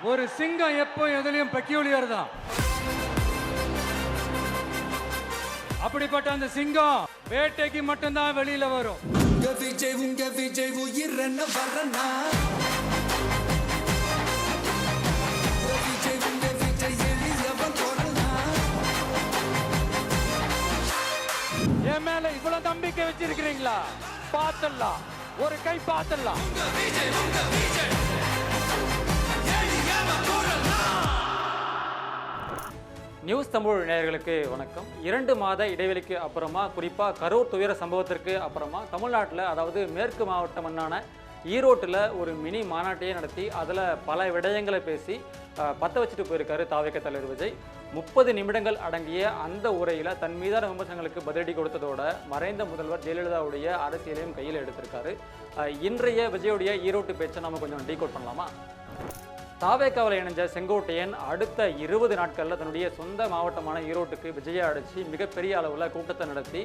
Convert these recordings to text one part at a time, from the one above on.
ஒரு சிங்கம் எப்போ எதுலயும் பெக்யூலியர் தான். அப்படிப்பட்ட அந்த சிங்கம் வேட்டைக்கு மட்டும்தான் வெளியில வரும். உங்க விஜய் உயிர் என்ன வரனா என் மேல இவ்வளவு நம்பிக்கை வச்சிருக்கிறீங்களா? பாத்துடலாம், ஒரு கை பாத்துடலாம். நியூஸ் தமிழ் நேயர்களுக்கு வணக்கம். 2 மாத இடைவெளிக்கு அப்புறமா, குறிப்பாக கரூர் துயர சம்பவத்திற்கு அப்புறமா தமிழ்நாட்டில், அதாவது மேற்கு மாவட்ட மண்ணான ஈரோட்டில் ஒரு மினி மாநாட்டையே நடத்தி அதில் பல விடயங்களை பேசி பற்ற வச்சுட்டு போயிருக்காரு தாவேக தலைவர் விஜய். 30 நிமிடங்கள் அடங்கிய அந்த உரையில் தன் மீதான விமர்சனங்களுக்கு பதிலடி கொடுத்ததோட மறைந்த முதல்வர் ஜெயலலிதாவுடைய அரசியலையும் கையில் எடுத்திருக்காரு. இன்றைய விஜயோடைய ஈரோட்டு பேச்சை நம்ம கொஞ்சம் டீகோட் பண்ணலாமா? தாவேக்காவில் இணைஞ்ச செங்கோட்டையன் அடுத்த 20 நாட்களில் தன்னுடைய சொந்த மாவட்டமான ஈரோட்டுக்கு விஜயை அடைச்சி மிகப்பெரிய அளவில் கூட்டத்தை நடத்தி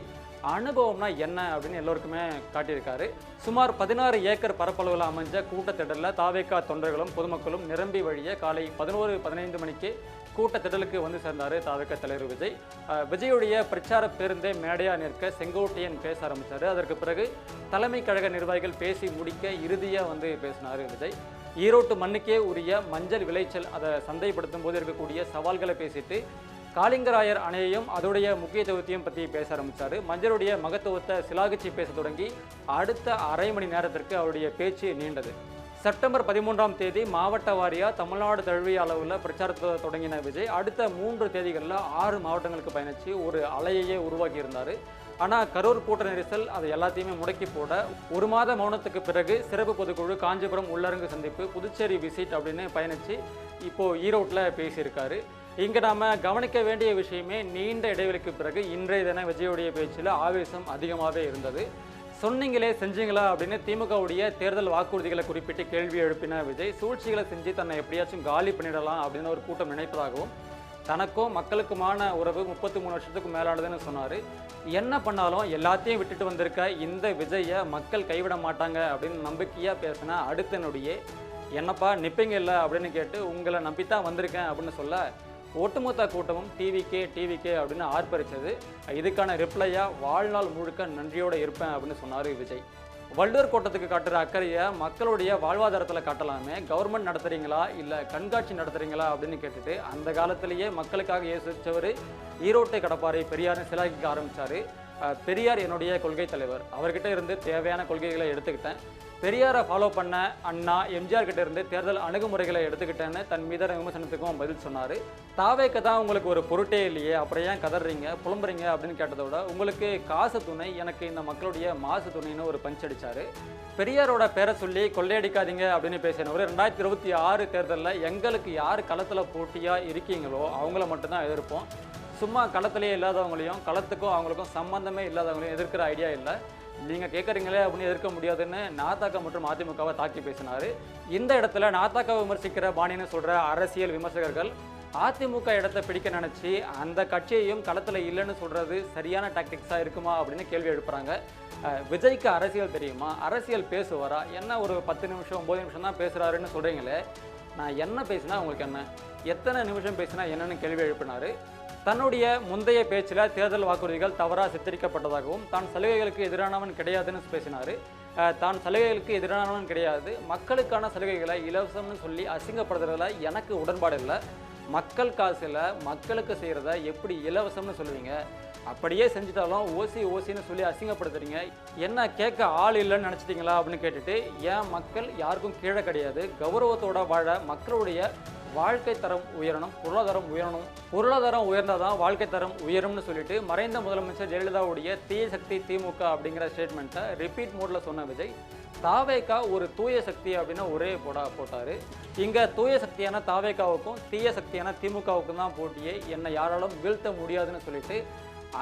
அனுபவம்னா என்ன அப்படின்னு எல்லோருக்குமே காட்டியிருக்காரு. சுமார் 16 ஏக்கர் பரப்பளவில் அமைஞ்ச கூட்டத்திடலில் தாவேக்கா தொண்டர்களும் பொதுமக்களும் நிரம்பி வழிய காலை 11:15 மணிக்கு கூட்டத்திடலுக்கு வந்து சேர்ந்தார் தாவேக்கா தலைவர் விஜய். விஜயுடைய பிரச்சார பேருந்தே மேடையாக நிற்க செங்கோட்டையன் பேச ஆரம்பித்தார். அதற்கு பிறகு தலைமை கழக நிர்வாகிகள் பேசி முடிக்க இறுதியாக வந்து பேசினார் விஜய். ஈரோட்டு மண்ணுக்கே உரிய மஞ்சள் விளைச்சல், அதை சந்தைப்படுத்தும் போது இருக்கக்கூடிய சவால்களை பேசிட்டு காளிங்கராயர் அணையையும் அதோடைய முக்கியத்துவத்தையும் பற்றி பேச ஆரம்பித்தார். மஞ்சளுடைய மகத்துவத்தை சிலாகிச்சு பேச தொடங்கி அடுத்த அரை மணி நேரத்திற்கு அவருடைய பேச்சு நீண்டது. செப்டம்பர் 13ஆம் தேதி மாவட்ட வாரியாக தமிழ்நாடு தழுவிய அளவில் பிரச்சாரத்தை தொடங்கின விஜய் அடுத்த 3 தேதிகளில் 6 மாவட்டங்களுக்கு பயணித்து ஒரு அலையையே உருவாக்கியிருந்தார். ஆனால் கரூர் கூட்ட நெரிசல் அதை எல்லாத்தையுமே முடக்கி போட 1 மாத மௌனத்துக்கு பிறகு சிறப்பு பொதுக்குழு, காஞ்சிபுரம் உள்ளரங்கு சந்திப்பு, புதுச்சேரி விசிட் அப்படின்னு பயணித்து இப்போது ஈரோட்டில் பேசியிருக்காரு. இங்கே நாம் கவனிக்க வேண்டிய விஷயமே, நீண்ட இடைவெளிக்கு பிறகு இன்றைய தின விஜயோடைய பேச்சில் ஆவேசம் அதிகமாகவே இருந்தது. சொன்னீங்களே செஞ்சீங்களா அப்படின்னு திமுகவுடைய தேர்தல் வாக்குறுதிகளை குறிப்பிட்டு கேள்வி எழுப்பின விஜய், சூழ்ச்சிகளை செஞ்சு தன்னை எப்படியாச்சும் காலி பண்ணிடலாம் அப்படின்னு ஒரு கூட்டம் நினைப்பதாகவும், தனக்கும் மக்களுக்குமான உறவு 33 வருஷத்துக்கு மேலானதுன்னு சொன்னார். என்ன பண்ணாலும் எல்லாத்தையும் விட்டுட்டு வந்திருக்க இந்த விஜயை மக்கள் கைவிட மாட்டாங்க அப்படின்னு நம்பிக்கையாக பேசின அடுத்த நொடியே, என்னப்பா நிற்பீங்க இல்லை அப்படின்னு கேட்டு, உங்களை நம்பித்தான் வந்திருக்கேன் அப்படின்னு சொல்ல ஒட்டுமொத்த கூட்டமும் டிவிகே அப்படின்னு ஆர்ப்பரித்தது. இதுக்கான ரிப்ளையாக வாழ்நாள் முழுக்க நன்றியோடு இருப்பேன் அப்படின்னு சொன்னார் விஜய். வள்ளுவர் கோட்டத்துக்கு காட்டுற அக்கறையை மக்களுடைய வாழ்வாதாரத்தில் காட்டலாமே, கவர்மெண்ட் நடத்துகிறீங்களா இல்லை கண்காட்சி நடத்துகிறீங்களா அப்படின்னு கேட்டுட்டு அந்த காலத்திலேயே மக்களுக்காக யோசித்தவர் ஈரோட்டை கடப்பாறை பெரியார்னு சிலாகிக்க ஆரம்பித்தார். பெரியார் என்னுடைய கொள்கை தலைவர், அவர்கிட்ட இருந்து தேவையான கொள்கைகளை எடுத்துக்கிட்டேன். பெரியாரை ஃபாலோ பண்ண அண்ணா எம்ஜிஆர் கிட்ட இருந்து தேர்தல் அணுகுமுறைகளை எடுத்துக்கிட்டேன்னு தன் மீதான விமர்சனத்துக்கும் பதில் சொன்னார். தாவேக்க தான் உங்களுக்கு ஒரு பொருட்டே இல்லையே, அப்புறம் ஏன் கதறீங்க புலம்புறீங்க அப்படின்னு கேட்டதோட, உங்களுக்கு காசு துணை, எனக்கு இந்த மக்களுடைய மாசு துணைன்னு ஒரு பஞ்ச் அடித்தார். பெரியாரோட பேரை சொல்லி கொள்ளையடிக்காதீங்க அப்படின்னு பேசினவர் 2026 தேர்தலில் எங்களுக்கு யார் களத்தில் போட்டியாக இருக்கீங்களோ அவங்கள மட்டும்தான் எதிர்ப்போம், சும்மா களத்திலேயே இல்லாதவங்களையும் களத்துக்கும் அவங்களுக்கும் சம்பந்தமே இல்லாதவங்களையும் எதிர்க்கிற ஐடியா இல்லை, நீங்கள் கேட்குறீங்களே அப்படின்னு எதிர்க்க முடியாதுன்னு நாத்தாக்கா மற்றும் அதிமுகவை தாக்கி பேசினார். இந்த இடத்துல நாத்தாக்காவை விமர்சிக்கிற பாணின்னு சொல்கிற அரசியல் விமர்சகர்கள் அதிமுக இடத்தை பிடிக்க நினச்சி அந்த கட்சியையும் களத்தில் இல்லைன்னு சொல்கிறது சரியான டாக்டிக்ஸாக இருக்குமா அப்படின்னு கேள்வி எழுப்புறாங்க. விஜய்க்கு அரசியல் தெரியுமா? அரசியல் பேசுவாரா? என்ன ஒரு 10 நிமிஷம் 9 நிமிஷம் தான் பேசுகிறாருன்னு சொல்கிறீங்களே, நான் என்ன பேசினா உங்களுக்கு என்ன, எத்தனை நிமிஷம் பேசினா என்னன்னு கேள்வி எழுப்பினார். தன்னுடைய முந்தைய பேச்சில் தேர்தல் வாக்குறுதிகள் தவறாக சித்தரிக்கப்பட்டதாகவும், தான் சலுகைகளுக்கு எதிரானவன் கிடையாதுன்னு பேசினார். தான் சலுகைகளுக்கு எதிரானவன் கிடையாது, மக்களுக்கான சலுகைகளை இலவசம்னு சொல்லி அசிங்கப்படுத்துறதுல எனக்கு உடன்பாடு இல்லை. மக்கள் காசில் மக்களுக்கு செய்கிறத எப்படி இலவசம்னு சொல்லுவீங்க? அப்படியே செஞ்சுட்டாலும் ஓசின்னு சொல்லி அசிங்கப்படுத்துறீங்க, என்ன கேட்க ஆள் இல்லைன்னு நினச்சிட்டிங்களா அப்படின்னு கேட்டுட்டு, ஏன் மக்கள் யாருக்கும் கீழே கிடையாது, கௌரவத்தோட வாழ மக்களுடைய வாழ்க்கை தரம் உயரணும், பொருளாதாரம் உயர்ந்தால் தான் வாழ்க்கை தரம் உயரும்னு சொல்லிட்டு மறைந்த முதலமைச்சர் ஜெயலலிதாவுடைய தீய சக்தி திமுக அப்படிங்கிற ஸ்டேட்மெண்ட்டை ரிப்பீட் மோடில் சொன்ன விஜய், தாவேக்கா ஒரு தூய சக்தி அப்படின்னு ஒரே போட்டார். இங்கே தூய சக்தியான தாவேக்காவுக்கும் தீய சக்தியான திமுகவுக்கும் தான் போட்டியே, என்னை யாராலும் வீழ்த்த முடியாதுன்னு சொல்லிட்டு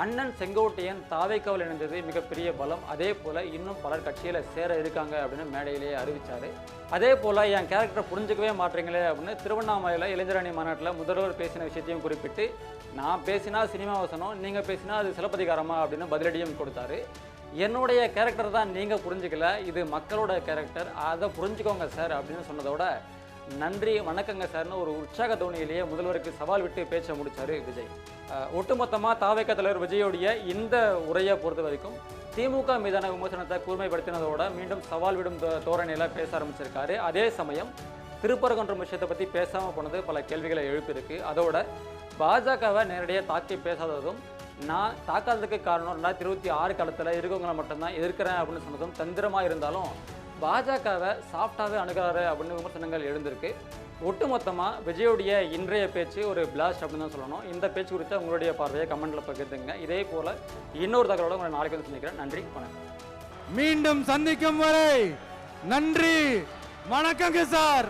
அண்ணன் செங்கோட்டையன் தாவேக்காவில் இணைந்தது மிகப்பெரிய பலம், அதே போல் இன்னும் பலர் கட்சியில் சேர இருக்காங்க அப்படின்னு மேடையிலேயே அறிவித்தார். அதே போல் என் கேரக்டரை புரிஞ்சுக்கவே மாட்டீங்களே அப்படின்னு திருவண்ணாமலையில் இளைஞரணி மாநாட்டில் முதல்வர் பேசின விஷயத்தையும் குறிப்பிட்டு, நான் பேசினா சினிமா வசனம், நீங்கள் பேசினா அது சிலப்பதிகாரமா அப்படின்னு பதிலடியும் கொடுத்தாரு. என்னுடைய கேரக்டர் தான் நீங்கள் புரிஞ்சுக்கல, இது மக்களோட கேரக்டர், அதை புரிஞ்சுக்கோங்க சார் அப்படின்னு சொன்னதோட, நன்றி வணக்கங்க சார்னு ஒரு உற்சாக தோணியிலேயே முதல்வருக்கு சவால் விட்டு பேச்ச முடிச்சாரு விஜய். ஒட்டுமொத்தமாக தாவேக தலைவர் விஜயோடைய இந்த உரையை பொறுத்த வரைக்கும் திமுக மீதான விமர்சனத்தை கூர்மைப்படுத்தினதோட மீண்டும் சவால் விடும் தோரணையில் பேச ஆரம்பிச்சிருக்காரு. அதே சமயம் திருப்பரங்குன்றம் விஷயத்தை பற்றி பேசாமல் போனது பல கேள்விகளை எழுப்பியிருக்கு. அதோட பாஜகவை நேரடியாக தாக்கி பேசாததும், நான் தாக்காததுக்கு காரணம் 2026 காலத்தில் இருக்கவங்களை மட்டும்தான் எதிர்க்கிறேன் அப்படின்னு சொன்னதும் தந்திரமாக இருந்தாலும் பாஜகவை சாஃப்டாகவே அணுகிறாரு அப்படின்னு விமர்சனங்கள் எழுந்திருக்கு. ஒட்டுமொத்தமாக விஜயோடைய இன்றைய பேச்சு ஒரு பிளாஸ்ட் அப்படின்னு தான் சொல்லணும். இந்த பேச்சு குறித்து உங்களுடைய பார்வையை கமெண்ட்டில் பகிர்ந்துங்க. இதே போல் இன்னொரு தகவலோட உங்களை நாளைக்கு வந்து சந்திக்கிறேன். நன்றி, வணக்கம். மீண்டும் சந்திக்கும் வரை நன்றி, வணக்கங்க சார்.